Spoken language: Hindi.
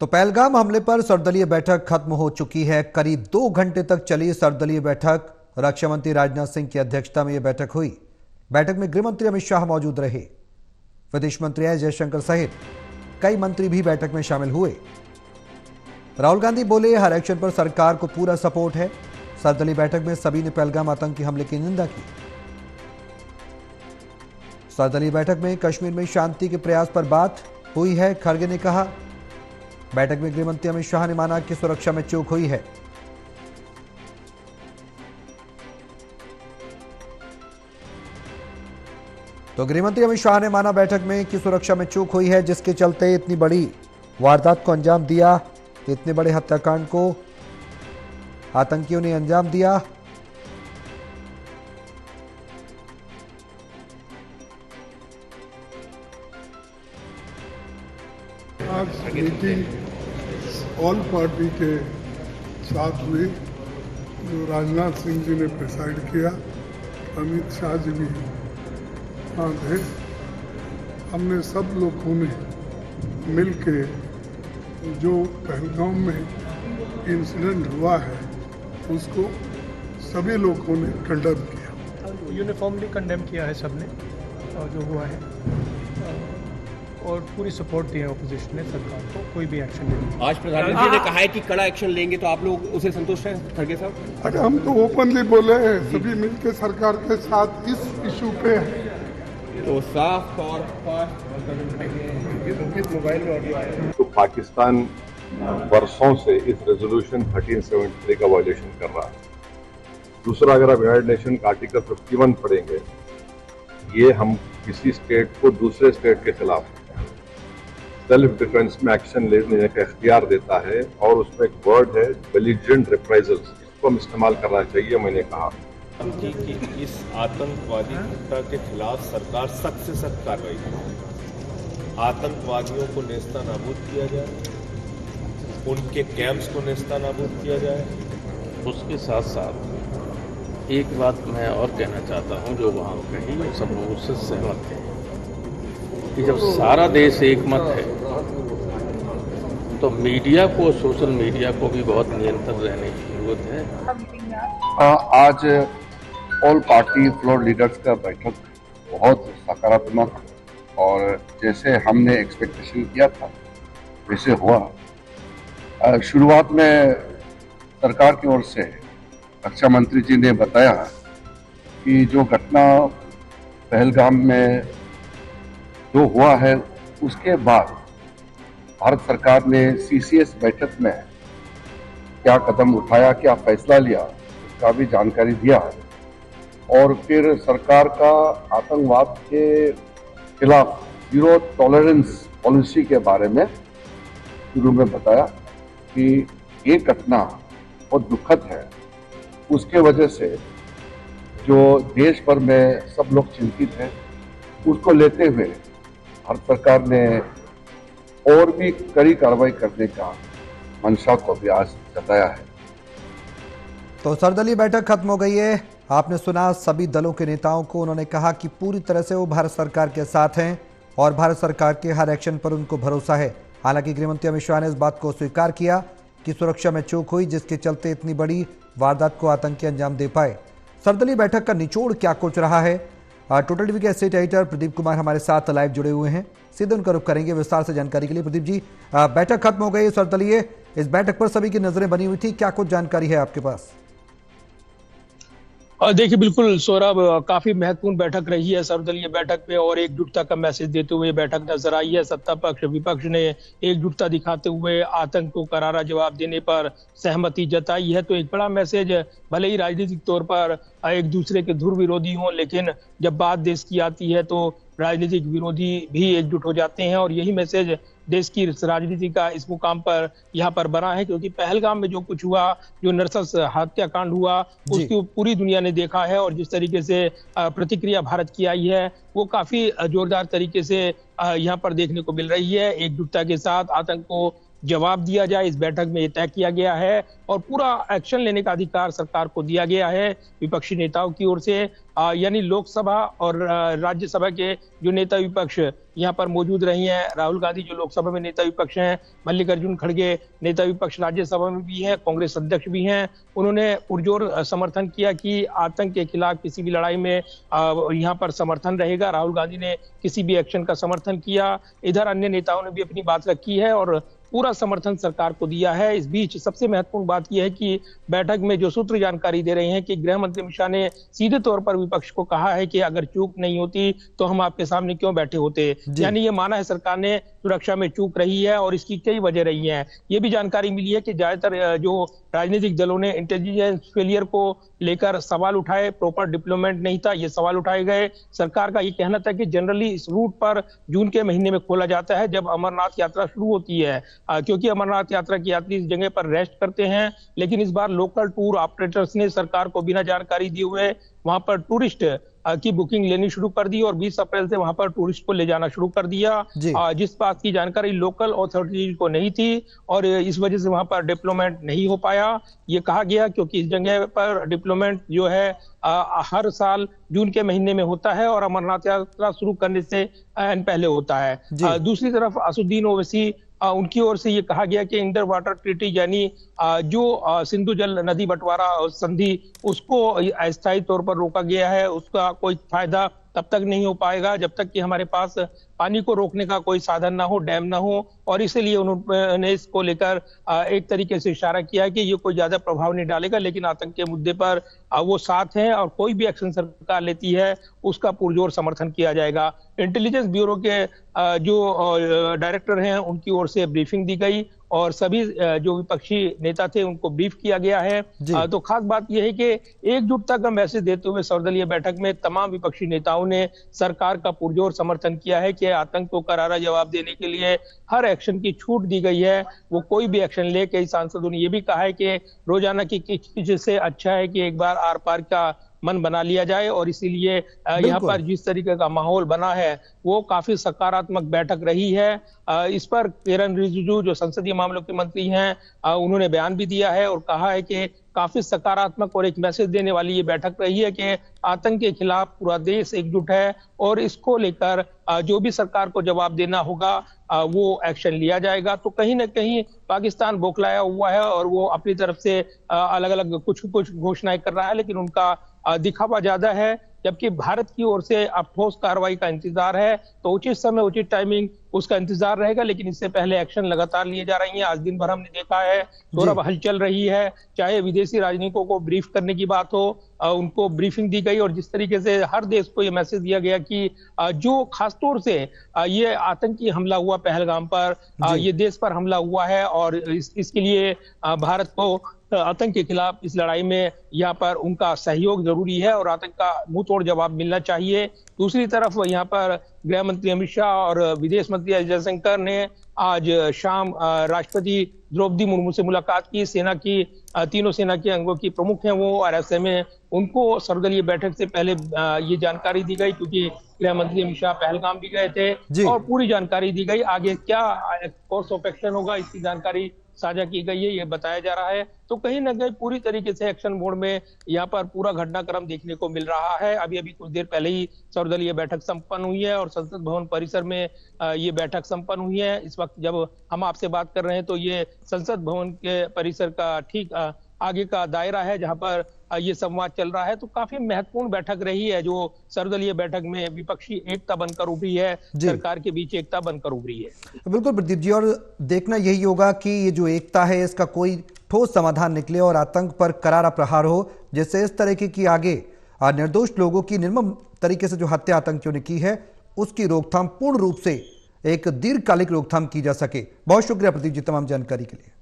तो पहलगाम हमले पर सर्वदलीय बैठक खत्म हो चुकी है। करीब 2 घंटे तक चली सर्वदलीय बैठक। रक्षा मंत्री राजनाथ सिंह की अध्यक्षता में यह बैठक हुई। बैठक में गृह मंत्री अमित शाह मौजूद रहे। विदेश मंत्री एस जयशंकर सहित कई मंत्री भी बैठक में शामिल हुए। राहुल गांधी बोले, हर एक्शन पर सरकार को पूरा सपोर्ट है। सर्वदलीय बैठक में सभी ने पहलगाम आतंकी हमले की निंदा की। सर्वदलीय बैठक में कश्मीर में शांति के प्रयास पर बात हुई है, खड़गे ने कहा। बैठक में गृह मंत्री अमित शाह ने माना कि सुरक्षा में चूक हुई है। तो गृह मंत्री अमित शाह ने माना बैठक में कि सुरक्षा में चूक हुई है, जिसके चलते इतनी बड़ी वारदात को अंजाम दिया। इतने बड़े हत्याकांड को आतंकियों ने अंजाम दिया। आज मीटिंग ऑल पार्टी के साथ हुई, जो राजनाथ सिंह जी ने प्रिसाइड किया, अमित शाह जी भी वहाँ थे। हमने सब लोगों ने मिल के जो पहलगाम में इंसिडेंट हुआ है उसको सभी लोगों ने कंडेम किया, यूनिफॉर्मली कंडेम किया है सबने जो हुआ है, और पूरी सपोर्ट दी है ऑपोजिशन ने सरकार को कोई भी एक्शन लेने। आज प्रधानमंत्री ने कहा है कि कड़ा एक्शन लेंगे, तो आप लोग उसे संतुष्ट हैं खड़गे साहब? अरे हम तो ओपनली बोले हैं, सभी मिलकर सरकार के साथ इस इशू पे है। तो साफ तौर पर मोबाइल में ऑडियो आया तो पाकिस्तान वर्षों से इस रेजोल्यूशन 1373 का वायलेशन कर रहा है। दूसरा, अगर आप यूनाइटेड नेशन का आर्टिकल 51 पढ़ेंगे, ये हम किसी स्टेट को दूसरे स्टेट के खिलाफ सेल्फ डिफेंस में एक्शन लेने का इख्तियार देता है, और उसमें एक वर्ड है बेलिजेंट रिप्राइजल्स, इसको हम इस्तेमाल करना चाहिए। मैंने कहा कि इस आतंकवादी घटना के खिलाफ सरकार सख्त से सख्त कार्रवाई करे, आतंकवादियों को नेस्तनाबूद किया जाए, उनके कैंप्स को नेस्तनाबूद किया जाए। उसके साथ साथ एक बात मैं और कहना चाहता हूं, जो वहाँ कही सब लोग उससे सहमत हैं कि जब सारा देश एक मत है तो मीडिया को, सोशल मीडिया को भी बहुत नियंत्रण रहने की जरूरत है। आज ऑल पार्टी फ्लोर लीडर्स का बैठक बहुत सकारात्मक और जैसे हमने एक्सपेक्टेशन किया था वैसे हुआ। शुरुआत में सरकार की ओर से रक्षा मंत्री जी ने बताया कि जो घटना पहलगाम में जो हुआ है, उसके बाद भारत सरकार ने सीसीएस बैठक में क्या कदम उठाया, क्या फैसला लिया, उसका भी जानकारी दिया। और फिर सरकार का आतंकवाद के खिलाफ जीरो टॉलरेंस पॉलिसी के बारे में शुरू में बताया कि ये घटना बहुत दुखद है। उसके वजह से जो देश भर में सब लोग चिंतित हैं, उसको लेते हुए भारत सरकार ने और भी कड़ी कार्रवाई करने का मंशा को भी आज जताया है। तो सर्वदलीय बैठक खत्म हो गई है। आपने सुना सभी दलों के नेताओं को। उन्होंने कहा कि पूरी तरह से वो भारत सरकार के साथ हैं और भारत सरकार के हर एक्शन पर उनको भरोसा है। हालांकि गृहमंत्री अमित शाह ने इस बात को स्वीकार किया कि सुरक्षा में चूक हुई, जिसके चलते इतनी बड़ी वारदात को आतंकी अंजाम दे पाए। सर्वदलीय बैठक का निचोड़ क्या कुछ रहा है, टोटल टीवी के स्टेट एडिटर प्रदीप कुमार हमारे साथ लाइव जुड़े हुए हैं। सीधे उनका रुख करेंगे विस्तार से जानकारी के लिए। प्रदीप जी, बैठक खत्म हो गई सर्वदलीय, इस बैठक पर सभी की नजरें बनी हुई थी, क्या कुछ जानकारी है आपके पास? देखिए, बिल्कुल सौरभ, काफी महत्वपूर्ण बैठक रही है सर्वदलीय बैठक में, और एकजुटता का मैसेज देते हुए बैठक नजर आई है। सत्ता पक्ष विपक्ष ने एकजुटता दिखाते हुए आतंक को करारा जवाब देने पर सहमति जताई है। तो एक बड़ा मैसेज, भले ही राजनीतिक तौर पर एक दूसरे के धुर विरोधी हों, लेकिन जब बात देश की आती है तो राजनीतिक विरोधी भी एकजुट हो जाते हैं, और यही मैसेज देश की राजनीति का इस मुकाम पर यहाँ पर बना है। क्योंकि पहलगाम में जो कुछ हुआ, जो नरसंस हत्याकांड हुआ, उसकी पूरी दुनिया ने देखा है, और जिस तरीके से प्रतिक्रिया भारत की आई है वो काफी जोरदार तरीके से यहाँ पर देखने को मिल रही है। एकजुटता के साथ आतंक को जवाब दिया जाए। इस बैठक में ये तय किया गया है और पूरा एक्शन लेने का अधिकार सरकार को दिया गया है विपक्षी नेताओं की ओर से। यानी लोकसभा और राज्यसभा के जो नेता विपक्ष यहाँ पर मौजूद रही हैं, राहुल गांधी जो लोकसभा में नेता विपक्ष हैं, मल्लिकार्जुन खड़गे नेता विपक्ष राज्यसभा में भी हैं, कांग्रेस अध्यक्ष भी हैं, उन्होंने पुरजोर समर्थन किया कि आतंक के खिलाफ किसी भी लड़ाई में यहाँ पर समर्थन रहेगा। राहुल गांधी ने किसी भी एक्शन का समर्थन किया। इधर अन्य नेताओं ने भी अपनी बात रखी है और पूरा समर्थन सरकार को दिया है। इस बीच सबसे महत्वपूर्ण बात यह है कि बैठक में जो सूत्र जानकारी दे रहे हैं कि गृह मंत्री अमित शाह ने सीधे तौर पर विपक्ष को कहा है कि अगर चूक नहीं होती तो हम आपके सामने क्यों बैठे होते। यानी ये माना है सरकार ने सुरक्षा में चूक रही है और इसकी कई वजह रही हैं। ये भी जानकारी मिली है कि ज्यादातर जो राजनीतिक दलों ने इंटेलिजेंस फेलियर को लेकर सवाल उठाए, प्रॉपर डिप्लॉयमेंट नहीं था, ये सवाल उठाए गए। सरकार का ये कहना था कि जनरली इस रूट पर जून के महीने में खोला जाता है जब अमरनाथ यात्रा शुरू होती है, क्योंकि अमरनाथ यात्रा की यात्री इस जगह पर रेस्ट करते हैं। लेकिन इस बार लोकल टूर ऑपरेटर्स ने सरकार को बिना जानकारी दिए हुए वहां पर टूरिस्ट की बुकिंग लेनी शुरू कर दी और 20 अप्रैल से वहां पर टूरिस्ट को ले जाना शुरू कर दिया, जिस बात की जानकारी लोकल अथॉरिटीज को नहीं थी और इस वजह से वहां पर डिप्लॉयमेंट नहीं हो पाया। ये कहा गया क्योंकि इस जगह पर डिप्लॉयमेंट जो है हर साल जून के महीने में होता है और अमरनाथ यात्रा शुरू करने से पहले होता है। दूसरी तरफ असुद्दीन ओवैसी उनकी ओर से ये कहा गया कि अंडर वाटर ट्रीटी यानी जो सिंधु जल नदी बंटवारा संधि उसको अस्थायी तौर पर रोका गया है, उसका कोई फायदा तब तक नहीं हो पाएगा जब तक कि हमारे पास पानी को रोकने का कोई साधन ना हो, डैम ना हो, और इसीलिए उन्होंने इसको लेकर एक तरीके से इशारा किया कि ये कोई ज्यादा प्रभाव नहीं डालेगा, लेकिन आतंक के मुद्दे पर वो साथ हैं और कोई भी एक्शन सरकार लेती है उसका पुरजोर समर्थन किया जाएगा। इंटेलिजेंस ब्यूरो के जो डायरेक्टर हैं उनकी ओर से ब्रीफिंग दी गई और सभी जो विपक्षी नेता थे उनको ब्रीफ किया गया है। तो खास बात यह है कि एकजुटता का मैसेज देते हुए सर्वदलीय बैठक में तमाम विपक्षी नेताओं ने सरकार का पुरजोर समर्थन किया है कि आतंक को करारा जवाब देने के लिए हर एक्शन की छूट दी गई है, वो कोई भी एक्शन ले। कई सांसदों ने यह भी कहा है कि रोजाना की किच से अच्छा है कि एक बार आर पार का मन बना लिया जाए और इसीलिए यहाँ पर जिस तरीके का माहौल बना है वो काफी सकारात्मक बैठक रही है। इस पर किरण रिजिजू जो संसदीय मामलों के मंत्री हैं उन्होंने बयान भी दिया है और कहा है कि काफी सकारात्मक और एक मैसेज देने वाली ये बैठक रही है कि आतंक के खिलाफ पूरा देश एकजुट है और इसको लेकर जो भी सरकार को जवाब देना होगा वो एक्शन लिया जाएगा। तो कहीं ना कहीं पाकिस्तान बौखलाया हुआ है और वो अपनी तरफ से अलग अलग कुछ घोषणाएं कर रहा है, लेकिन उनका दिखावा ज्यादा है, जबकि भारत की ओर से अब ठोस कार्रवाई का इंतजार है। तो उचित समय उचित टाइमिंग उसका इंतजार रहेगा, लेकिन इससे पहले एक्शन लगातार लिए जा रही हैं। आज दिन भर हमने देखा है तो हलचल रही है, चाहे विदेशी राजनीतिकों को ब्रीफ करने की बात हो, उनको ब्रीफिंग दी गई और जिस तरीके से हर देश को ये मैसेज दिया गया कि जो खासतौर से ये आतंकी हमला हुआ पहलगाम पर, ये देश पर हमला हुआ है और इसके लिए भारत को आतंक के खिलाफ इस लड़ाई में यहाँ पर उनका सहयोग जरूरी है और आतंक का मुंह तोड़ जवाब मिलना चाहिए। दूसरी तरफ यहाँ पर गृह मंत्री अमित शाह और विदेश मंत्री एस जयशंकर ने आज शाम राष्ट्रपति द्रौपदी मुर्मू से मुलाकात की। सेना की तीनों सेना के अंगों की प्रमुख हैं वो और ऐसे में उनको सर्वदलीय बैठक से पहले ये जानकारी दी गई, क्योंकि गृह मंत्री अमित शाह पहलगाम भी गए थे और पूरी जानकारी दी गई। आगे क्या कोर्स ऑफ एक्शन होगा इसकी जानकारी साझा की गई है, ये बताया जा रहा है। तो कहीं ना कहीं पूरी तरीके से एक्शन मोड में यहाँ पर पूरा घटनाक्रम देखने को मिल रहा है। अभी कुछ देर पहले ही सर्वदलीय बैठक संपन्न हुई है और संसद भवन परिसर में ये बैठक संपन्न हुई है। इस वक्त जब हम आपसे बात कर रहे हैं तो ये संसद भवन के परिसर का ठीक आगे का दायरा है जहां पर ये संवाद चल रहा है। तो काफी महत्वपूर्ण बैठक रही है जो सर्वदलीय बैठक में विपक्षी एकता बनकर उभरी है, सरकार के बीच एकता बनकर उभरी है। बिल्कुल प्रदीप जी, और देखना यही होगा कि ये जो एकता है इसका कोई ठोस समाधान निकले और आतंक पर करारा प्रहार हो, जिससे इस तरीके की आगे निर्दोष लोगों की निर्मम तरीके से जो हत्या आतंकियों ने की है उसकी रोकथाम पूर्ण रूप से एक दीर्घकालिक रोकथाम की जा सके। बहुत शुक्रिया प्रदीप जी तमाम जानकारी के लिए।